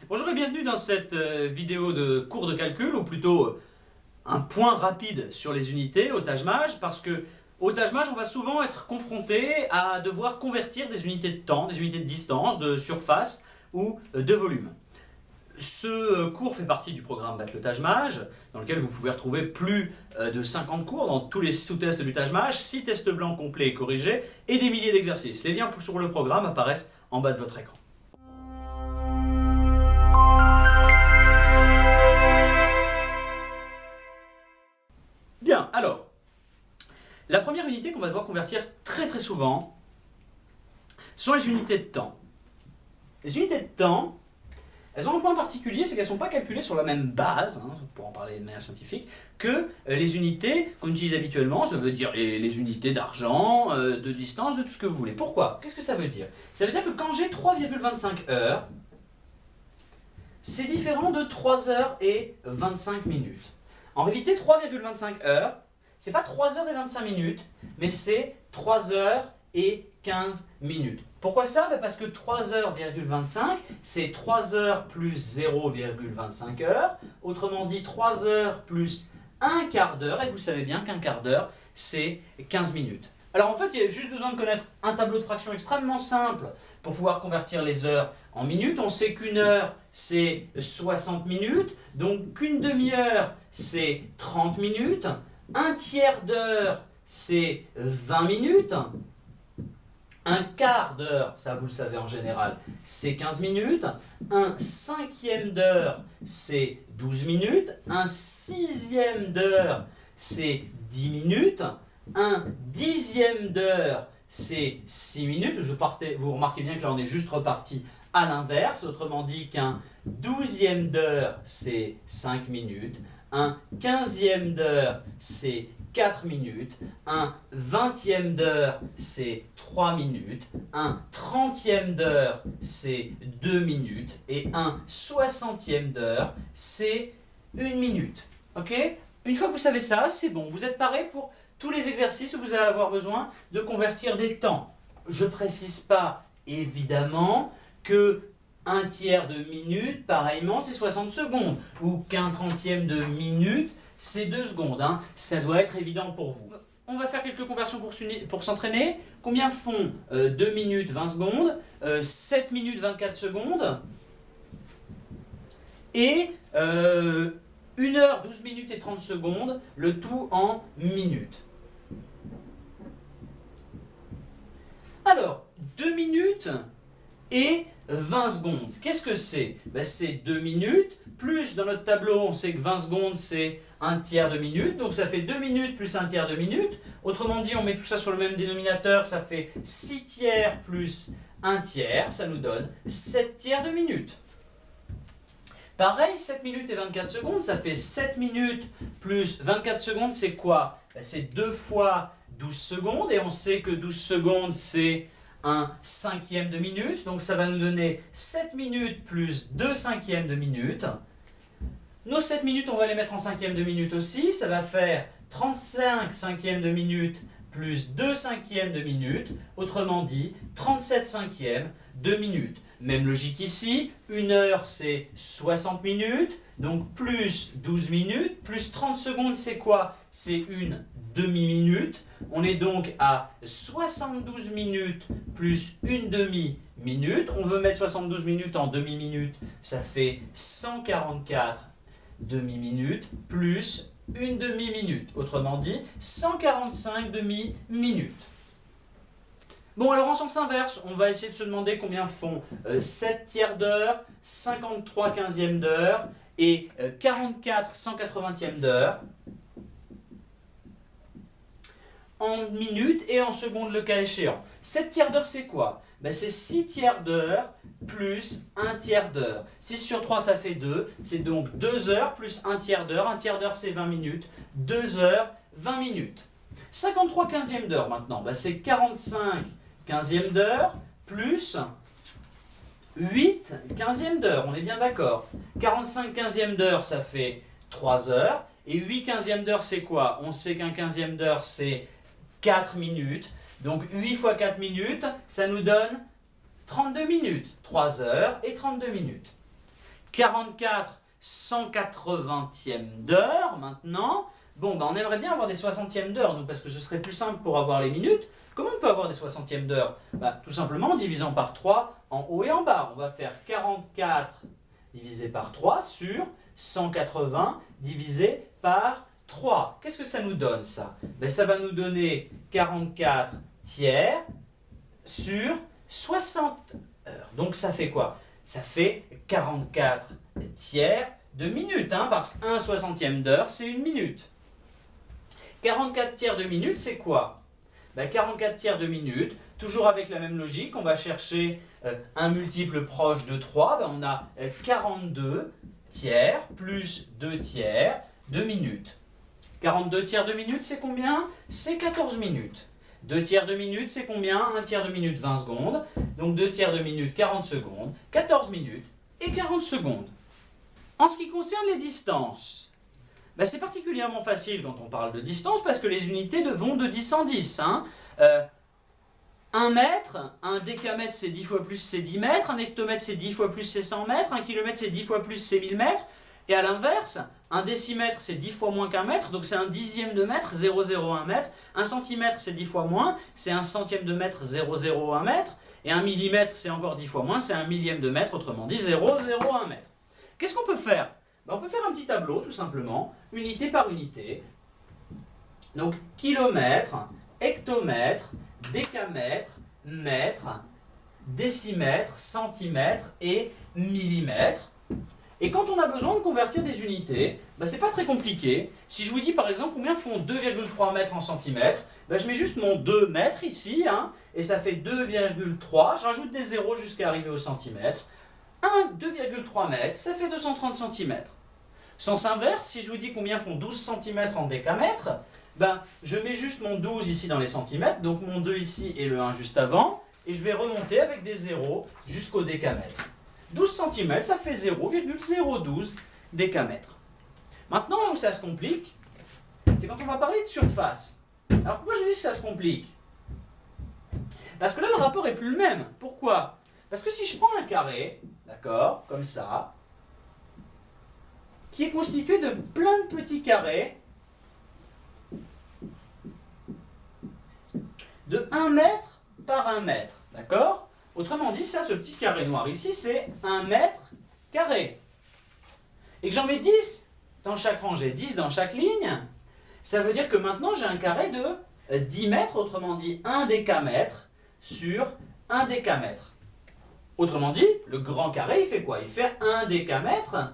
Bonjour et bienvenue dans cette vidéo de cours de calcul, ou plutôt un point rapide sur les unités au Taj-Maj, parce que au Taj-Maj, on va souvent être confronté à devoir convertir des unités de temps, des unités de distance, de surface ou de volume. Ce cours fait partie du programme Battre le Taj-Maj, dans lequel vous pouvez retrouver plus de 50 cours dans tous les sous-tests du Taj-Maj, 6 tests blancs complets et corrigés, et des milliers d'exercices. Les liens sur le programme apparaissent en bas de votre écran. Bien, alors, la première unité qu'on va devoir convertir très souvent sont les unités de temps. Les unités de temps, elles ont un point particulier, c'est qu'elles ne sont pas calculées sur la même base, pour en parler de manière scientifique, que les unités qu'on utilise habituellement. Ça veut dire les unités d'argent, de distance, de tout ce que vous voulez. Pourquoi? Qu'est-ce que ça veut dire? Ça veut dire que quand j'ai 3,25 heures, c'est différent de 3 heures et 25 minutes. En réalité, 3,25 heures, c'est pas 3 heures et 25 minutes, mais c'est 3 heures et 15 minutes. Pourquoi ça? Parce que 3 heures,25, c'est 3 heures plus 0,25 heures, autrement dit 3 heures plus un quart d'heure, et vous savez bien qu'un quart d'heure, c'est 15 minutes. Alors en fait, il y a juste besoin de connaître un tableau de fractions extrêmement simple pour pouvoir convertir les heures en minutes. On sait qu'une heure, c'est 60 minutes, donc qu'une demi-heure, c'est 30 minutes, un tiers d'heure, c'est 20 minutes, un quart d'heure, ça vous le savez en général, c'est 15 minutes, un cinquième d'heure, c'est 12 minutes, un sixième d'heure, c'est 10 minutes, un dixième d'heure, c'est 6 minutes. Vous remarquez bien que là on est juste reparti à l'inverse, autrement dit qu'un douzième d'heure, c'est 5 minutes, un quinzième d'heure, c'est 4 minutes, un vingtième d'heure, c'est 3 minutes, un trentième d'heure, c'est 2 minutes, et un soixantième d'heure, c'est 1 minute. Ok? Une fois que vous savez ça, c'est bon, vous êtes paré pour tous les exercices où vous allez avoir besoin de convertir des temps. Je ne précise pas, évidemment, que un tiers de minute, pareillement, c'est 60 secondes, ou qu'un trentième de minute, c'est 2 secondes. Ça doit être évident pour vous. On va faire quelques conversions pour s'entraîner. Combien font 2 minutes 20 secondes, 7 minutes 24 secondes, et 1 heure 12 minutes et 30 secondes, le tout en minutes. Alors, 2 minutes et 20 secondes. Qu'est-ce que c'est? C'est 2 minutes, plus dans notre tableau, on sait que 20 secondes, c'est un tiers de minute, donc ça fait 2 minutes plus un tiers de minute. Autrement dit, on met tout ça sur le même dénominateur, ça fait 6 tiers plus un tiers, ça nous donne 7 tiers de minute. Pareil, 7 minutes et 24 secondes, ça fait 7 minutes plus 24 secondes, c'est quoi? C'est 2 fois 12 secondes, et on sait que 12 secondes, c'est un cinquième de minute, donc ça va nous donner 7 minutes plus 2 cinquièmes de minute. Nos 7 minutes, on va les mettre en cinquièmes de minute aussi, ça va faire 35 cinquièmes de minute plus 2 cinquièmes de minute, autrement dit 37 cinquièmes de minute. Même logique ici, 1 heure c'est 60 minutes, donc plus 12 minutes, plus 30 secondes c'est quoi? C'est une demi-minute. On est donc à 72 minutes plus une demi-minute. On veut mettre 72 minutes en demi-minute, ça fait 144 demi-minutes plus une demi-minute. Autrement dit, 145 demi-minutes. Bon, alors en sens inverse, on va essayer de se demander combien font 7 tiers d'heure, 53 quinzièmes d'heure et 44 180e d'heure en minutes et en secondes le cas échéant. 7 tiers d'heure, c'est quoi? C'est 6 tiers d'heure plus 1 tiers d'heure. 6 sur 3, ça fait 2. C'est donc 2 heures plus 1 tiers d'heure. 1 tiers d'heure, c'est 20 minutes. 2 heures, 20 minutes. 53 quinzièmes d'heure maintenant, c'est 45 quinzièmes d'heure plus 8 quinzièmes d'heure. On est bien d'accord. 45 quinzièmes d'heure, ça fait 3 heures. Et 8 quinzièmes d'heure, c'est quoi? On sait qu'un quinzième d'heure, c'est 4 minutes. Donc 8 fois 4 minutes, ça nous donne 32 minutes. 3 heures et 32 minutes. 44 180e d'heure maintenant. Bon, on aimerait bien avoir des 60e d'heure, nous, parce que ce serait plus simple pour avoir les minutes. Comment on peut avoir des 60e d'heure? Tout simplement en divisant par 3 en haut et en bas. On va faire 44 divisé par 3 sur 180 divisé par 3. Qu'est-ce que ça nous donne, ça? Ça va nous donner 44 tiers sur 60 heures. Donc ça fait quoi? Ça fait 44 tiers de minute, parce qu'un 60e d'heure, c'est une minute. 44 tiers de minute, c'est quoi? 44 tiers de minute, toujours avec la même logique, on va chercher un multiple proche de 3, on a 42 tiers plus 2 tiers de minute. 42 tiers de minute, c'est combien? C'est 14 minutes. 2 tiers de minute, c'est combien? 1 tiers de minute, 20 secondes. Donc 2 tiers de minute, 40 secondes. 14 minutes et 40 secondes. En ce qui concerne les distances, c'est particulièrement facile quand on parle de distance parce que les unités vont de 10 en 10. 1 mètre, un décamètre c'est 10 fois plus c'est 10 mètres, un hectomètre c'est 10 fois plus c'est 100 mètres, un kilomètre c'est 10 fois plus c'est 1000 mètres. Et à l'inverse, un décimètre c'est 10 fois moins qu'un mètre, donc c'est un dixième de mètre, 0,01 mètre. Un centimètre c'est 10 fois moins, c'est un centième de mètre, 0,01 mètre. Et un millimètre c'est encore 10 fois moins, c'est un millième de mètre, autrement dit 0,01 mètre. Qu'est-ce qu'on peut faire? On peut faire un petit tableau tout simplement, unité par unité. Donc kilomètre, hectomètre, décamètre, mètre, décimètre, centimètre et millimètre. Et quand on a besoin de convertir des unités, c'est pas très compliqué. Si je vous dis par exemple combien font 2,3 mètres en centimètres, je mets juste mon 2 mètres ici, et ça fait 2,3, je rajoute des zéros jusqu'à arriver au centimètre. 2,3 mètres, ça fait 230 centimètres. Sens inverse, si je vous dis combien font 12 centimètres en décamètres, je mets juste mon 12 ici dans les centimètres, donc mon 2 ici et le 1 juste avant, et je vais remonter avec des zéros jusqu'au décamètre. 12 cm, ça fait 0,012 décamètres. Maintenant, là où ça se complique, c'est quand on va parler de surface. Alors pourquoi je vous dis que ça se complique? Parce que là, le rapport est plus le même. Pourquoi? Parce que si je prends un carré, d'accord, comme ça, qui est constitué de plein de petits carrés, de 1 mètre par 1 mètre, d'accord? Autrement dit, ça, ce petit carré noir ici, c'est 1 mètre carré. Et que j'en mets 10 dans chaque rangée, 10 dans chaque ligne, ça veut dire que maintenant j'ai un carré de 10 mètres, autrement dit 1 décamètre sur 1 décamètre. Autrement dit, le grand carré, il fait quoi? Il fait 1 décamètre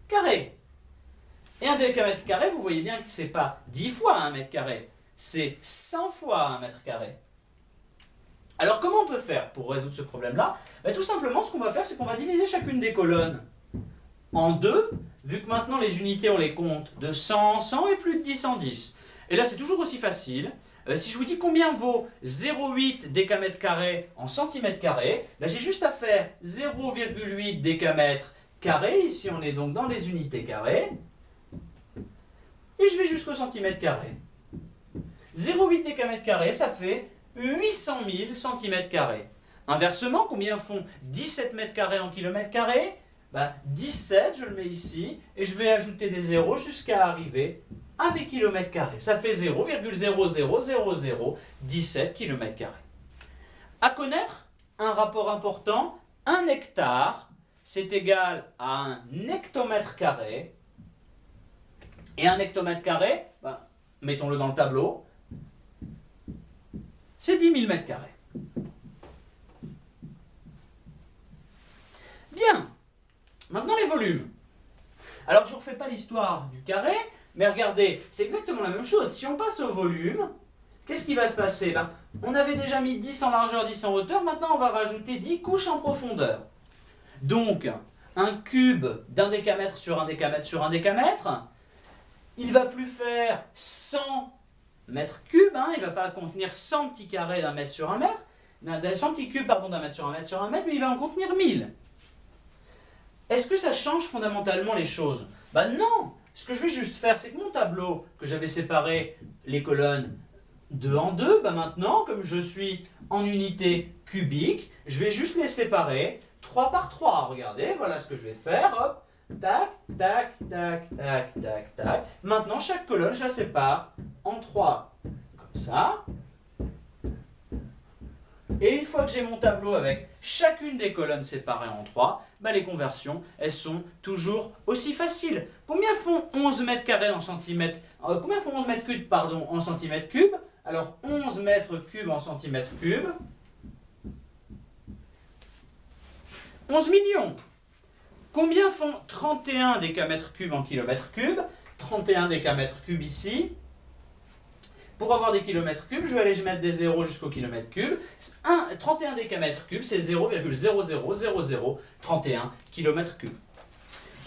carré. Et 1 décamètre carré, vous voyez bien que ce n'est pas 10 fois 1 mètre carré, c'est 100 fois 1 mètre carré. Alors comment on peut faire pour résoudre ce problème-là? Tout simplement, ce qu'on va faire, c'est qu'on va diviser chacune des colonnes en deux, vu que maintenant les unités, on les compte de 100 en 100 et plus de 10 en 10. Et là, c'est toujours aussi facile. Si je vous dis combien vaut 0,8 décamètre carré en centimètre carré, j'ai juste à faire 0,8 décamètre carré, ici on est donc dans les unités carrées, et je vais jusqu'au centimètre carré. 0,8 décamètre carré, ça fait 800 000 cm². Inversement, combien font 17 mètres carrés en kilomètres carrés? 17, je le mets ici, et je vais ajouter des zéros jusqu'à arriver à mes kilomètres carrés. Ça fait 0,000017 km². À connaître, un rapport important, 1 hectare, c'est égal à 1 hectomètre carré. Et 1 hectomètre carré, mettons-le dans le tableau, c'est 10 000 mètres carrés. Bien. Maintenant les volumes. Alors je ne refais pas l'histoire du carré, mais regardez, c'est exactement la même chose. Si on passe au volume, qu'est-ce qui va se passer? On avait déjà mis 10 en largeur, 10 en hauteur, maintenant on va rajouter 10 couches en profondeur. Donc, un cube d'1 décamètre sur 1 décamètre sur 1 décamètre, il ne va plus faire 100 mètres cubes, il ne va pas contenir 100 petits carrés d'un mètre sur un mètre, 100 petits cubes d'un mètre sur un mètre sur un mètre, mais il va en contenir 1000. Est-ce que ça change fondamentalement les choses? Non. Ce que je vais juste faire, c'est que mon tableau, que j'avais séparé les colonnes 2 en 2, maintenant, comme je suis en unité cubique, je vais juste les séparer 3 par 3. Regardez, voilà ce que je vais faire. Hop, tac, tac, tac, tac, tac, tac. Maintenant, chaque colonne, je la sépare en 3. Comme ça. Et une fois que j'ai mon tableau avec chacune des colonnes séparées en 3, bah les conversions, elles sont toujours aussi faciles. Combien font 11 mètres carrés en centimètres combien font 11 mètres cubes, pardon, en centimètres cubes? Alors 11 mètres cubes en centimètres cubes. 11 millions. Combien font 31 décamètres cubes en kilomètres cubes? 31 décamètres cubes ici. Pour avoir des kilomètres cubes, je vais aller mettre des zéros jusqu'au kilomètre cube. 31 décamètres cubes, c'est 0,000031 kilomètres cubes.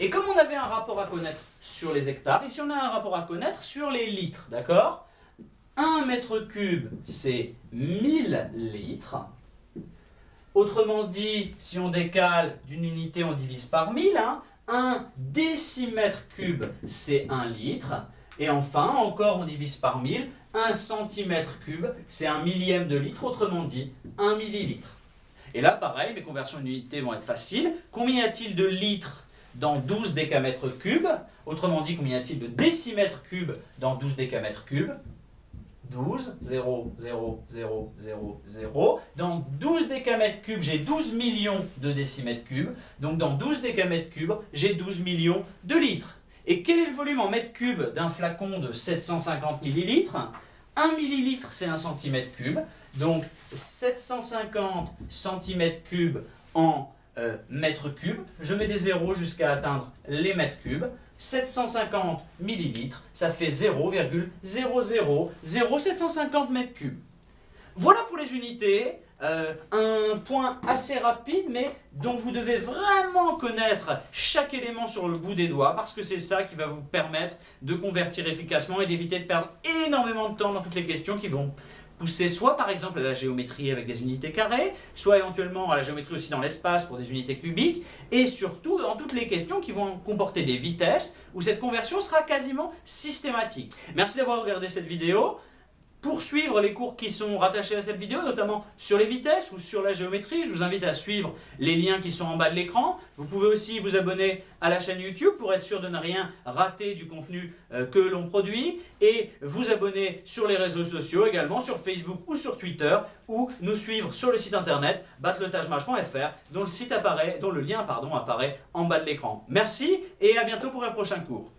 Et comme on avait un rapport à connaître sur les hectares, ici on a un rapport à connaître sur les litres, d'accord? 1 mètre cube, c'est 1000 litres. Autrement dit, si on décale d'une unité, on divise par 1000. 1 décimètre cube, c'est 1 litre. Et enfin, encore, on divise par 1000. 1 centimètre cube, c'est 1 millième de litre, autrement dit, 1 millilitre. Et là, pareil, mes conversions d'unités vont être faciles. Combien y a-t-il de litres dans 12 décamètres cubes? Autrement dit, combien y a-t-il de décimètres cubes dans 12 décamètres cubes? 12, 0, 0, 0, 0, 0. Dans 12 décamètres cubes, j'ai 12 millions de décimètres cubes. Donc dans 12 décamètres cubes, j'ai 12 millions de litres. Et quel est le volume en mètres cubes d'un flacon de 750 millilitres? 1 millilitre, c'est 1 centimètre cube. Donc 750 centimètres cubes en mètres cubes. Je mets des zéros jusqu'à atteindre les mètres cubes. 750 millilitres, ça fait 0,0000750 mètres cubes. Voilà pour les unités. Un point assez rapide, mais dont vous devez vraiment connaître chaque élément sur le bout des doigts, parce que c'est ça qui va vous permettre de convertir efficacement et d'éviter de perdre énormément de temps dans toutes les questions qui vont pousser soit par exemple à la géométrie avec des unités carrées, soit éventuellement à la géométrie aussi dans l'espace pour des unités cubiques, et surtout dans toutes les questions qui vont comporter des vitesses, où cette conversion sera quasiment systématique. Merci d'avoir regardé cette vidéo. Pour suivre les cours qui sont rattachés à cette vidéo, notamment sur les vitesses ou sur la géométrie, je vous invite à suivre les liens qui sont en bas de l'écran. Vous pouvez aussi vous abonner à la chaîne YouTube pour être sûr de ne rien rater du contenu que l'on produit, et vous abonner sur les réseaux sociaux également, sur Facebook ou sur Twitter, ou nous suivre sur le site internet battletajmatch.fr dont le lien apparaît en bas de l'écran. Merci et à bientôt pour un prochain cours.